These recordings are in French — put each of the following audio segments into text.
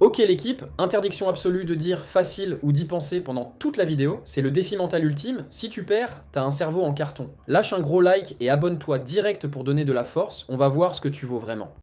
Ok l'équipe, interdiction absolue de dire facile ou d'y penser pendant toute la vidéo, c'est le défi mental ultime, si tu perds, t'as un cerveau en carton. Lâche un gros like et abonne-toi direct pour donner de la force, on va voir ce que tu vaux vraiment.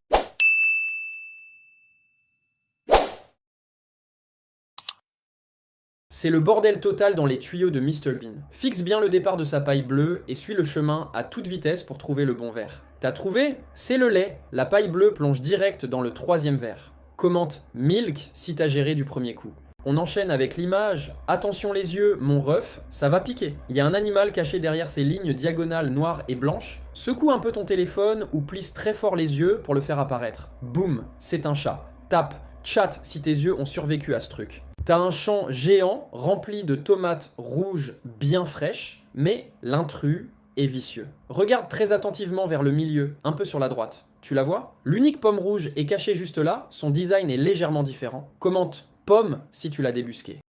C'est le bordel total dans les tuyaux de Mr Bean. Fixe bien le départ de sa paille bleue et suis le chemin à toute vitesse pour trouver le bon verre. T'as trouvé? C'est le lait. La paille bleue plonge direct dans le troisième verre. Commente Milk si t'as géré du premier coup. On enchaîne avec l'image. Attention les yeux, mon ref, ça va piquer. Il y a un animal caché derrière ces lignes diagonales noires et blanches. Secoue un peu ton téléphone ou plisse très fort les yeux pour le faire apparaître. Boum, c'est un chat. Tape chat si tes yeux ont survécu à ce truc. T'as un champ géant rempli de tomates rouges bien fraîches, mais l'intrus est vicieux. Regarde très attentivement vers le milieu, un peu sur la droite. Tu la vois? L'unique pomme rouge est cachée juste là, son design est légèrement différent. Commente pomme si tu l'as débusquée.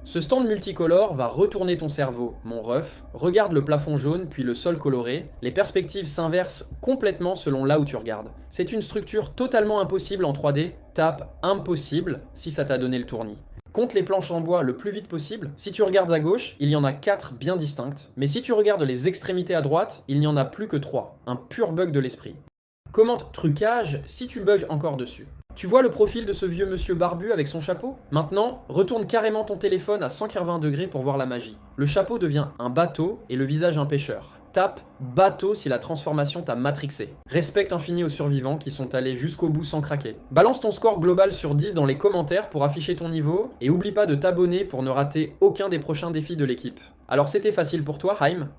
Ce stand multicolore va retourner ton cerveau, mon ref. Regarde le plafond jaune puis le sol coloré. Les perspectives s'inversent complètement selon là où tu regardes. C'est une structure totalement impossible en 3D. Tape impossible si ça t'a donné le tournis. Compte les planches en bois le plus vite possible. Si tu regardes à gauche, il y en a 4 bien distinctes. Mais si tu regardes les extrémités à droite, il n'y en a plus que 3. Un pur bug de l'esprit. Commente trucage si tu bugs encore dessus. Tu vois le profil de ce vieux monsieur barbu avec son chapeau? Maintenant, retourne carrément ton téléphone à 180 degrés pour voir la magie. Le chapeau devient un bateau et le visage un pêcheur. Tape bateau si la transformation t'a matrixé. Respect infini aux survivants qui sont allés jusqu'au bout sans craquer. Balance ton score global sur 10 dans les commentaires pour afficher ton niveau et oublie pas de t'abonner pour ne rater aucun des prochains défis de l'équipe. Alors c'était facile pour toi, Haim?